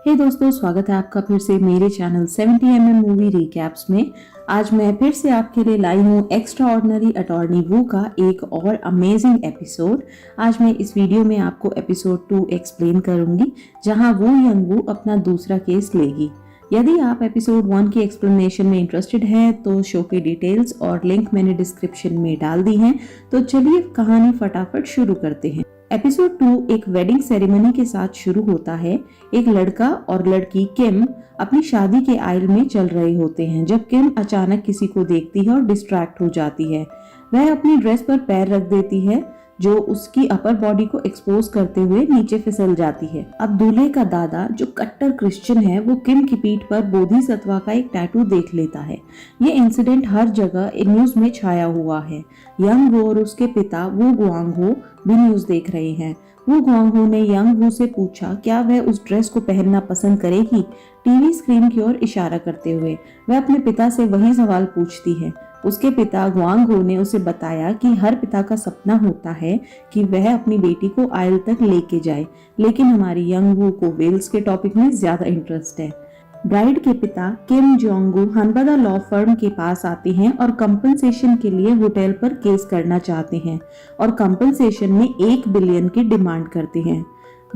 हे दोस्तों, स्वागत है आपका फिर से मेरे चैनल 70mm मूवी रिकैप्स में। आज मैं फिर से आपके लिए लाई हूँ एक्स्ट्रा ऑर्डिनरी अटॉर्नी वू का एक और अमेजिंग एपिसोड। आज मैं इस वीडियो में आपको एपिसोड 2 एक्सप्लेन करूंगी, जहां वो यंग वू अपना दूसरा केस लेगी। यदि आप एपिसोड 1 की एक्सप्लेनेशन में इंटरेस्टेड हैं तो शो के डिटेल्स और लिंक मैंने डिस्क्रिप्शन में डाल दी हैं। तो चलिए कहानी फटाफट शुरू करते हैं। एपिसोड 2 एक वेडिंग सेरेमनी के साथ शुरू होता है। एक लड़का और लड़की किम अपनी शादी के आयल में चल रहे होते हैं जब किम अचानक किसी को देखती है और डिस्ट्रैक्ट हो जाती है। वह अपनी ड्रेस पर पैर रख देती है जो उसकी अपर बॉडी को एक्सपोज करते हुए नीचे फिसल जाती है। अब दूल्हे का दादा जो कट्टर क्रिश्चियन है वो किम की पीठ पर बोधिसत्व का एक टैटू देख लेता है। ये इंसिडेंट हर जगह न्यूज में छाया हुआ है। यंग वू और उसके पिता वू गुआंगहो भी न्यूज देख रहे हैं। वू गुआंगहो ने यंग वू से पूछा क्या वह उस ड्रेस को पहनना पसंद करेगी। टीवी स्क्रीन की ओर इशारा करते हुए वह अपने पिता से वही सवाल पूछती है। उसके पिता गुआंगहो ने उसे बताया कि हर पिता का सपना होता है कि वह अपनी बेटी को आयल तक लेके जाए, लेकिन हमारी यंग वू को वेल्स के टॉपिक में ज्यादा इंटरेस्ट है। ब्राइड के पिता किम जोंगू हनबदा लॉ फर्म के पास आते हैं और कंपनसेशन के लिए होटल पर केस करना चाहते हैं और कंपनसेशन में 1 बिलियन की डिमांड करते हैं।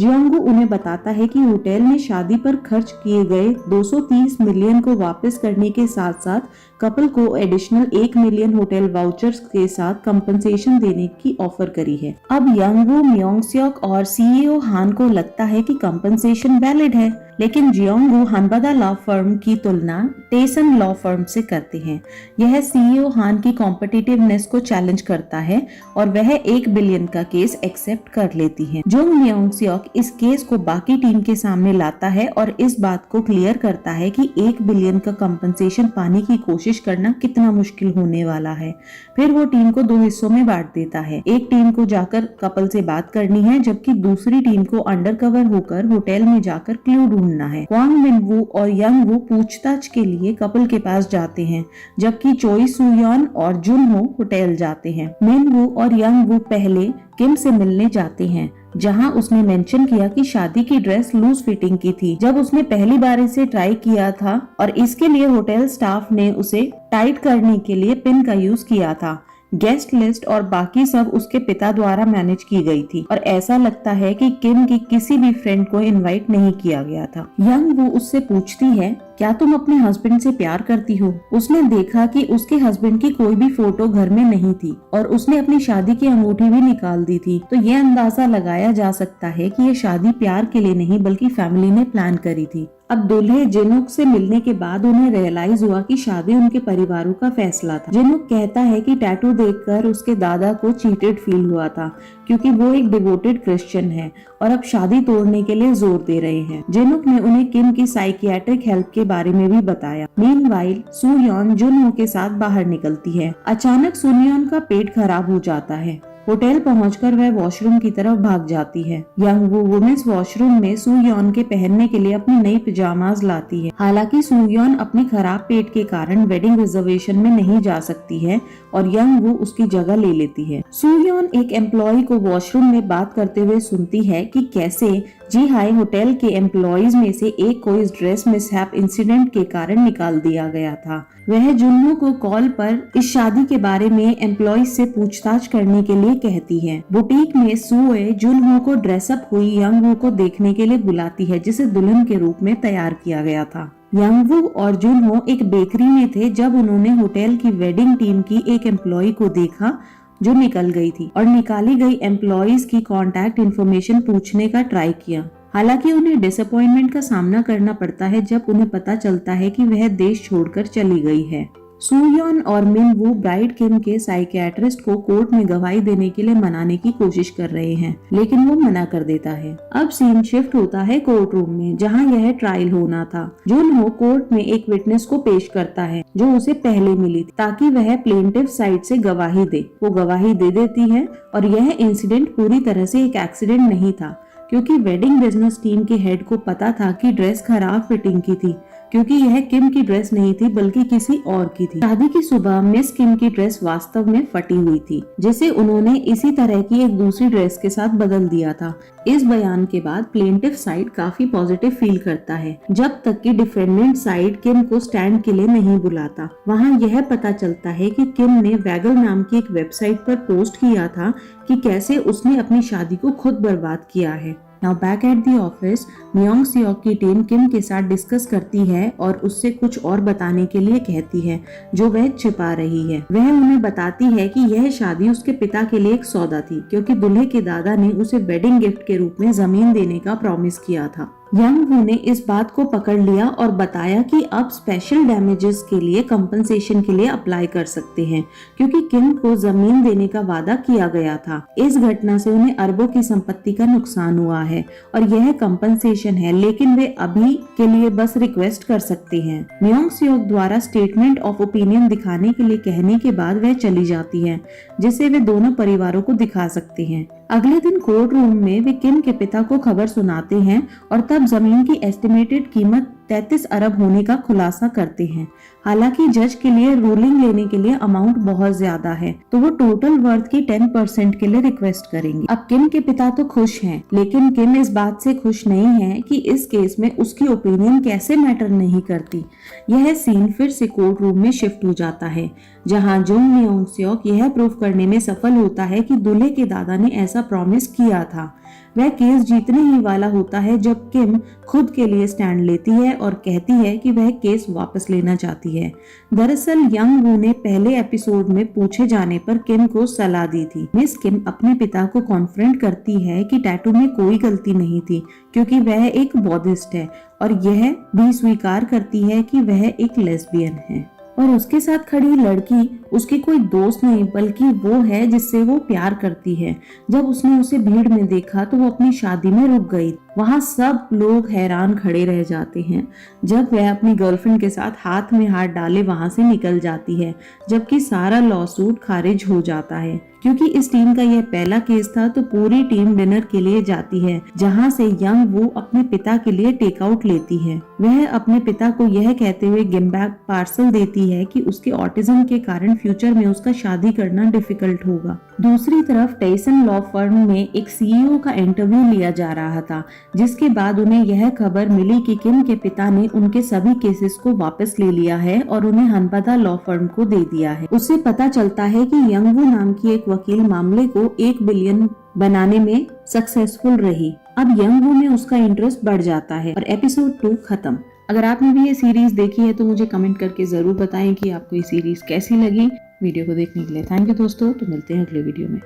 जियोंगू उन्हें बताता है कि होटल ने शादी पर खर्च किए गए 230 मिलियन को वापस करने के साथ साथ कपल को एडिशनल 1 मिलियन होटल वाउचर्स के साथ कंपनसेशन देने की ऑफर करी है। अब यंग वू, म्योंग सियोक और सीईओ हान को लगता है कि कंपनसेशन वैलिड है, लेकिन जियोंगू हनबदा लॉ फर्म की तुलना टेसन लॉ फर्म से करते हैं। यह सीईओ हान की कॉम्पिटिटिवनेस को चैलेंज करता है और वह 1 बिलियन का केस एक्सेप्ट कर लेती है। जो म्योंग सियोक इस केस को बाकी टीम के सामने लाता है और इस बात को क्लियर करता है कि 1 बिलियन का कंपनसेशन पाने की कोशिश करना कितना मुश्किल होने वाला है। फिर वो टीम को 2 हिस्सों में बांट देता है। एक टीम को जाकर कपल से बात करनी है, जबकि दूसरी टीम को अंडरकवर होकर होटल में जाकर क्लू ढूंढना है। क्वांग मिन वू और यंग वू पूछताछ के लिए कपल के पास जाते हैं, जबकि चोई सुयोन और जुन हो होटल जाते हैं। मिन वू और यंग वू पहले किम से मिलने जाते हैं, जहां उसने मेंशन किया कि शादी की ड्रेस लूज फिटिंग की थी जब उसने पहली बार इसे ट्राई किया था और इसके लिए होटल स्टाफ ने उसे टाइट करने के लिए पिन का यूज किया था। गेस्ट लिस्ट और बाकी सब उसके पिता द्वारा मैनेज की गई थी और ऐसा लगता है कि किम की किसी भी फ्रेंड को इनवाइट नहीं किया गया था। यंग वो उससे पूछती है क्या तुम अपने हस्बैंड से प्यार करती हो। उसने देखा कि उसके हस्बैंड की कोई भी फोटो घर में नहीं थी और उसने अपनी शादी की अंगूठी भी निकाल दी थी, तो यह अंदाजा लगाया जा सकता है कि यह शादी प्यार के लिए नहीं बल्कि फैमिली ने प्लान करी थी। अब दूल्हे जिनुक से मिलने के बाद उन्हें रियलाइज हुआ कि शादी उनके परिवारों का फैसला था। जिनुक कहता है कि टैटू देखकर उसके दादा को चीटेड फील हुआ था क्योंकि वो एक डिवोटेड क्रिश्चियन है और अब शादी तोड़ने के लिए जोर दे रहे हैं। जिनुक ने उन्हें किम की साइकियाट्रिक हेल्प के बारे में भी बताया। मीनवाइल सुयोन जुनहो के साथ बाहर निकलती है। अचानक सुनियोन का पेट खराब हो जाता है। होटल पहुंचकर वह वॉशरूम की तरफ भाग जाती है। यंग वू वुमेन्स वॉशरूम में सुयोन के पहनने के लिए अपनी नई पिजामाज लाती है। हालांकि सुयोन अपने खराब पेट के कारण वेडिंग रिजर्वेशन में नहीं जा सकती है और यंग वू उसकी जगह ले लेती है। सुयोन एक एम्प्लॉय को वॉशरूम में बात करते हुए सुनती है कि कैसे जी हाई होटल के एम्प्लॉयज में से एक को इस ड्रेस मिसहैप इंसिडेंट के कारण निकाल दिया गया था। वह जुन्हो को कॉल पर इस शादी के बारे में एम्प्लॉयज से पूछताछ करने के लिए कहती है। बुटीक में सुए जुन्हो को ड्रेसअप हुई यंग वू को देखने के लिए बुलाती है, जिसे दुल्हन के रूप में तैयार किया गया था। यंग वू और जुन्हो एक बेकरी में थे जब उन्होंने होटल की वेडिंग टीम की एक एम्प्लॉय को देखा जो निकल गई थी और निकाली गई एम्प्लॉयज की कॉन्टैक्ट इन्फॉर्मेशन पूछने का ट्राई किया। हालांकि उन्हें डिसअपॉइंटमेंट का सामना करना पड़ता है जब उन्हें पता चलता है कि वह देश छोड़कर चली गई है। सुयोन और मिन वू ब्राइड किम के साइकियाट्रिस्ट को कोर्ट में गवाही देने के लिए मनाने की कोशिश कर रहे हैं, लेकिन वो मना कर देता है। अब सीन शिफ्ट होता है कोर्ट रूम में, जहां यह ट्रायल होना था। जुनहो कोर्ट में एक विटनेस को पेश करता है जो उसे पहले मिली थी, ताकि वह प्लेंटिव साइड से गवाही दे। वो गवाही दे देती है और यह इंसिडेंट पूरी तरह से एक एक्सीडेंट नहीं था। क्योंकि वेडिंग बिजनेस टीम के हेड को पता था कि ड्रेस खराब फिटिंग की थी, क्योंकि यह किम की ड्रेस नहीं थी बल्कि किसी और की थी। शादी की सुबह मिस किम की ड्रेस वास्तव में फटी हुई थी, जिसे उन्होंने इसी तरह की एक दूसरी ड्रेस के साथ बदल दिया था। इस बयान के बाद प्लेंटिफ साइड काफी पॉजिटिव फील करता है, जब तक कि डिफेंडेंट साइड किम को स्टैंड के लिए नहीं बुलाता। वहाँ यह पता चलता है कि किम ने वैगल नाम की एक वेबसाइट पर पोस्ट किया था कि कैसे उसने अपनी शादी को खुद बर्बाद किया है। Now back at the office, Myeong Seok की टीम किम के साथ डिस्कस करती है और उससे कुछ और बताने के लिए कहती है जो वह छिपा रही है। वह उन्हें बताती है कि यह शादी उसके पिता के लिए एक सौदा थी, क्योंकि दूल्हे के दादा ने उसे वेडिंग गिफ्ट के रूप में जमीन देने का प्रॉमिस किया था। यंग वू ने इस बात को पकड़ लिया और बताया कि अब स्पेशल डैमेजेस के लिए कंपनसेशन के लिए अप्लाई कर सकते हैं, क्योंकि किम को जमीन देने का वादा किया गया था। इस घटना से उन्हें अरबों की संपत्ति का नुकसान हुआ है और यह कंपनसेशन है, लेकिन वे अभी के लिए बस रिक्वेस्ट कर सकते हैं। मियोंग सियोक द्वारा स्टेटमेंट ऑफ ओपिनियन दिखाने के लिए कहने के बाद वह चली जाती है, जिसे वे दोनों परिवारों को दिखा सकते हैं। अगले दिन कोर्ट रूम में वे किम के पिता को खबर सुनाते हैं और तब जमीन की एस्टिमेटेड कीमत 33 अरब होने का खुलासा करते हैं। हालांकि जज के लिए रूलिंग लेने के लिए अमाउंट बहुत ज्यादा है, तो वो टोटल वर्थ की 10% के लिए रिक्वेस्ट करेंगे। अब किम के पिता तो खुश हैं, लेकिन किम इस बात से खुश नहीं है कि इस केस में उसकी ओपिनियन कैसे मैटर नहीं करती। यह सीन फिर से कोर्ट रूम में शिफ्ट हो जाता है, जहां जोंग मियोंग सियोक यह प्रूव करने में सफल होता है कि दूल्हे के दादा ने ऐसा प्रॉमिस किया था। वह केस जीतने ही वाला होता है जब किम खुद के लिए स्टैंड लेती है और कहती है कि वह केस वापस लेना चाहती है। दरअसल यंग वू ने पहले एपिसोड में पूछे जाने पर किम को सलाह दी थी। मिस किम अपने पिता को कॉन्फ्रेंट करती है कि टैटू में कोई गलती नहीं थी, क्योंकि वह एक बौद्धिस्ट है, और यह भी स्वीकार करती है कि वह एक लेस्बियन है। और उसके साथ खड़ी लड़की उसकी कोई दोस्त नहीं बल्कि वो है जिससे वो प्यार करती है। जब उसने उसे भीड़ में देखा तो वो अपनी शादी में रुक गई। वहाँ सब लोग हैरान खड़े रह जाते हैं जब वह अपनी गर्लफ्रेंड के साथ हाथ में हाथ डाले वहाँ से निकल जाती है, जबकि सारा लॉसूट खारिज हो जाता है। क्योंकि इस टीम का यह पहला केस था, तो पूरी टीम डिनर के लिए जाती है, जहां से यंग वू अपने पिता के लिए टेक आउट लेती है। वह अपने पिता को यह कहते हुए गिफ्ट बैग पार्सल देती है कि उसके ऑटिज्म के कारण फ्यूचर में उसका शादी करना डिफिकल्ट होगा। दूसरी तरफ टेसन लॉ फर्म में एक सीईओ का इंटरव्यू लिया जा रहा था, जिसके बाद उन्हें यह खबर मिली कि किम के पिता ने उनके सभी केसेस को वापस ले लिया है और उन्हें हनपदा लॉ फर्म को दे दिया है। उससे पता चलता है कि यंग वू नाम की एक वकील मामले को 1 बिलियन बनाने में सक्सेसफुल रही। अब यंग वू में उसका इंटरेस्ट बढ़ जाता है और एपिसोड 2 खत्म। अगर आपने भी ये सीरीज देखी है तो मुझे कमेंट करके जरूर बताएं कि आपको ये सीरीज कैसी लगी। वीडियो को देखने के लिए थैंक यू दोस्तों, तो मिलते हैं अगले वीडियो में।